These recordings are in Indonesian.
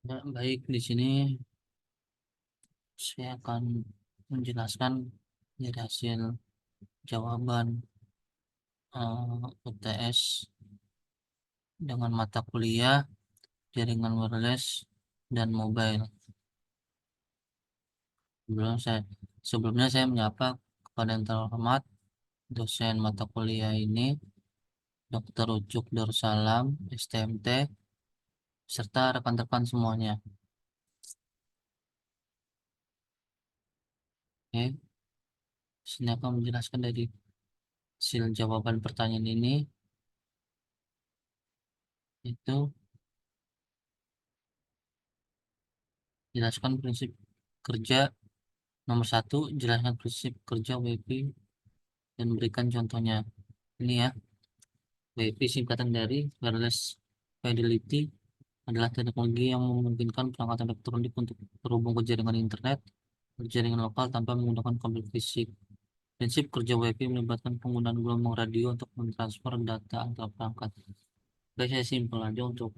Ya, baik, di sini saya akan menjelaskan dari hasil jawaban UTS dengan mata kuliah jaringan wireless dan mobile. Sebelumnya saya menyapa kepada yang terhormat dosen mata kuliah ini, Dr. Ucuk Darussalam, STMT, serta rekan-rekan semuanya. Oke, sini akan menjelaskan dari hasil jawaban pertanyaan ini, itu jelaskan prinsip kerja. Nomor satu, jelaskan prinsip kerja WiFi dan berikan contohnya. Ini ya, WiFi singkatan dari Wireless Fidelity adalah teknologi yang memungkinkan perangkat elektronik untuk terhubung ke jaringan internet, ke jaringan lokal tanpa menggunakan kabel fisik. Prinsip kerja WiFi melibatkan penggunaan gelombang radio untuk mentransfer data antar perangkat. Oke, saya simpel aja untuk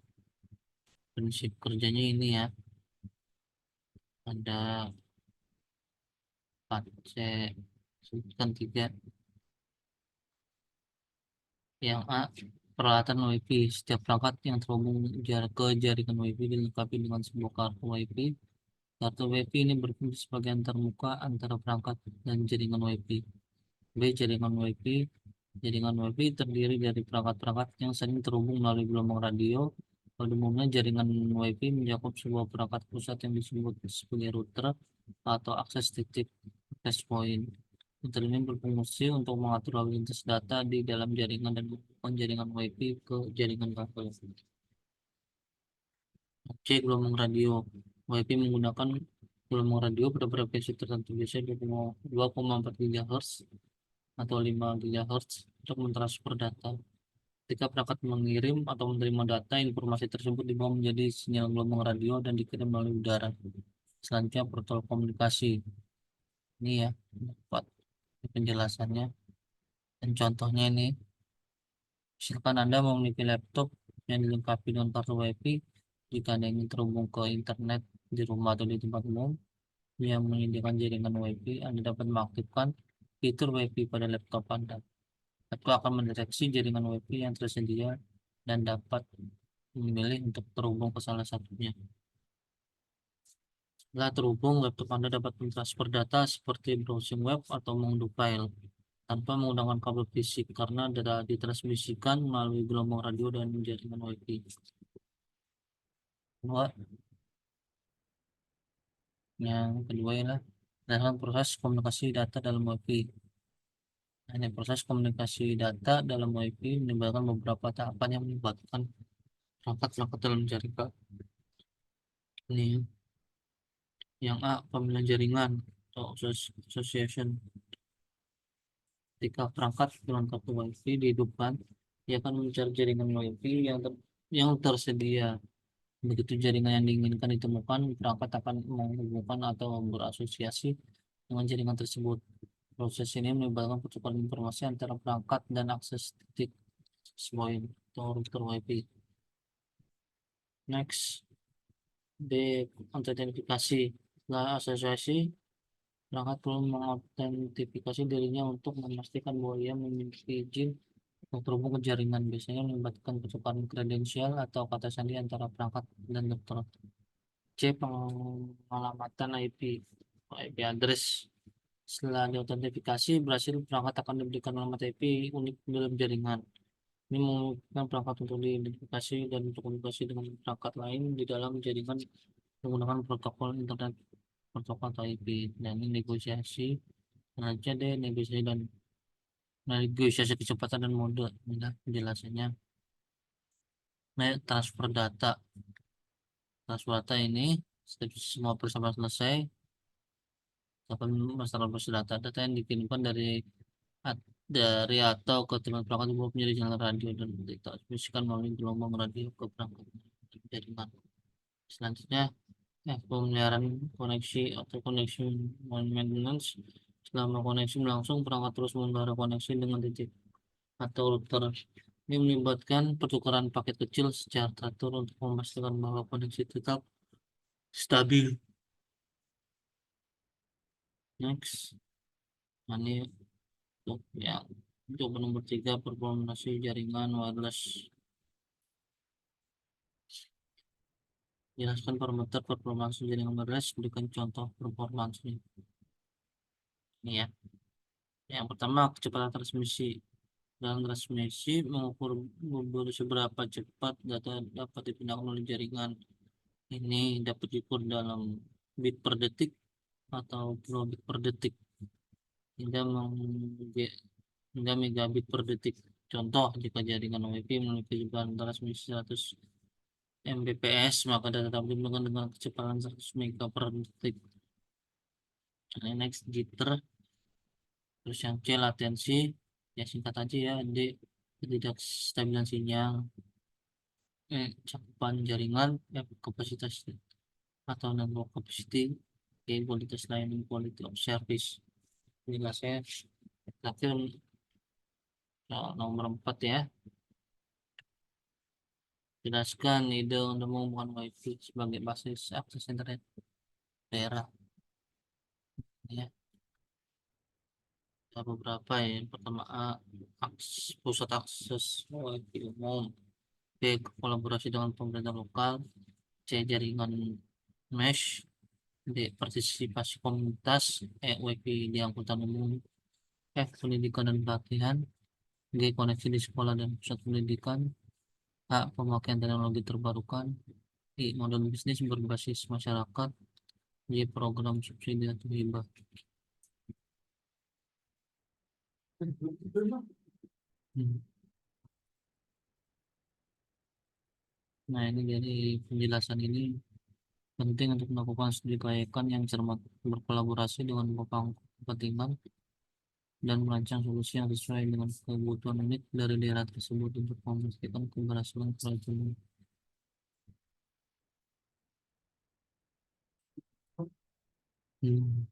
prinsip kerjanya ini ya. Ada empat, saya sebutkan tiga. Yang A, peralatan WiFi. Setiap perangkat yang terhubung ke jaringan WiFi dilengkapi dengan sebuah kartu WiFi. Kartu WiFi ini berfungsi sebagai antarmuka antara perangkat dan jaringan WiFi. B, jaringan WiFi. Jaringan WiFi terdiri dari perangkat-perangkat yang saling terhubung melalui gelombang radio. Pada umumnya jaringan WiFi mencakup sebuah perangkat pusat yang disebut sebagai router atau akses titik access point. Router ini berfungsi untuk mengatur lalu lintas data di dalam jaringan dan menghubungkan jaringan WiFi ke jaringan kabel. C, gelombang radio. WiFi menggunakan gelombang radio pada frekuensi tertentu, biasanya 2,4 GHz atau 5 GHz untuk mentransfer data. Ketika perangkat mengirim atau menerima data, informasi tersebut dibawa menjadi sinyal gelombang radio dan dikirim melalui udara. Selanjutnya, protokol komunikasi. Ini ya, dapat penjelasannya dan contohnya ini. Misalkan Anda memiliki laptop yang dilengkapi dengan kartu WiFi, jika Anda ingin terhubung ke internet di rumah atau di tempat umum yang menyediakan jaringan WiFi, Anda dapat mengaktifkan fitur WiFi pada laptop Anda. Atau akan mendeteksi jaringan WiFi yang tersedia dan dapat memilih untuk terhubung ke salah satunya. Setelah terhubung, laptop Anda dapat mentransfer data seperti browsing web atau mengunduh file tanpa menggunakan kabel fisik karena data ditransmisikan melalui gelombang radio dan jaringan WiFi. Yang kedua ialah dalam proses komunikasi data dalam WiFi. Hanya proses komunikasi data dalam WiFi melibatkan beberapa tahapan yang melibatkan perangkat-perangkat dalam jaringan. Ini yang A, pemilihan jaringan atau association. Ketika perangkat dengan kartu WiFi dihidupkan, dia akan mencari jaringan WiFi yang tersedia. Begitu jaringan yang diinginkan ditemukan, perangkat akan menghubungkan atau berasosiasi dengan jaringan tersebut. Proses ini melibatkan pertukaran informasi antara perangkat dan akses titik point atau router WiFi. Next, D, autentifikasi. Setelah asosiasi, perangkat perlu mengautentikasi dirinya untuk memastikan bahwa ia memiliki izin untuk terhubung ke jaringan. Biasanya melibatkan pertukaran kredensial atau kata sandi antara perangkat dan router. C, pengalamatan IP address. Setelah diautentifikasi berhasil, perangkat akan diberikan alamat IP unik dalam jaringan. Ini memungkinkan perangkat untuk diidentifikasi dan untuk komunikasi dengan perangkat lain di dalam jaringan menggunakan protokol internet protokol atau IP. Dan ini negosiasi aja deh negosiasi kecepatan dan mode. Ini penjelasannya. Nah, transfer data ini semua persiapan selesai. Kapan masalah data data yang dikirimkan dari atau ke teman perangkat umum menjadi jaringan radio dan ditransmisikan melalui gelombang radio ke perangkat jaringan. Selanjutnya, pemeliharaan koneksi atau koneksi maintenance. Selama koneksi berlangsung, perangkat terus memelihara koneksi dengan titik atau router. Ini melibatkan pertukaran paket kecil secara teratur untuk memastikan bahwa koneksi tetap stabil. Next, nah, ini untuk yang untuk nomor 3 performance jaringan wireless. Jelaskan parameter performance jaringan wireless, berikan contoh performance ini ya. Yang pertama, kecepatan transmisi. Dalam transmisi mengukur seberapa cepat data dapat dipindahkan oleh jaringan. Ini dapat diukur dalam bit per detik atau kilobit per detik hingga hingga megabit per detik. Contoh, jika jaringan WiFi memiliki kecepatan transmisi 100 Mbps, maka data dapat dipindahkan dengan kecepatan 100 mega per detik. Nah, next, jitter. Terus yang C, latensi. Ya singkat aja ya, D, ketidakstabilan sinyal. Cakupan jaringan, kapasitas atau network capacity, kualitas layanan, quality of service. Inilah saya terakhir nomor 4 ya. Jelaskan ide untuk menggunakan WiFi sebagai basis akses internet daerah. Ya, ada beberapa ya. Yang pertama, A, pusat akses WiFi umum. B, kolaborasi dengan pemerintah lokal. C, jaringan mesh. D, partisipasi komunitas. E, WiFi di angkutan umum. F, pendidikan dan pelatihan. G, koneksi di sekolah dan pusat pendidikan. A, pemakaian teknologi terbarukan. I, model bisnis berbasis masyarakat. Y, program subsidi atau hibah. Hmm. Nah, ini dari penjelasan ini penting untuk melakukan studi kelayakan yang cermat, berkolaborasi dengan pemangku kepentingan, dan merancang solusi yang sesuai dengan kebutuhan unik dari daerah tersebut untuk memastikan keberhasilan proyek ini. Hmm.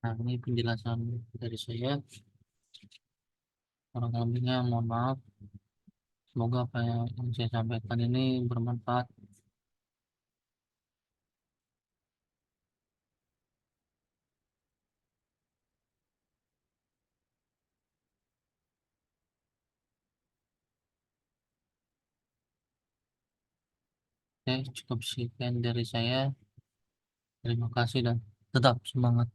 Nah, ini penjelasan dari saya. Kurang lebihnya mohon maaf. Semoga apa yang saya sampaikan ini bermanfaat. Oke, cukup sekian dari saya. Terima kasih dan tetap semangat.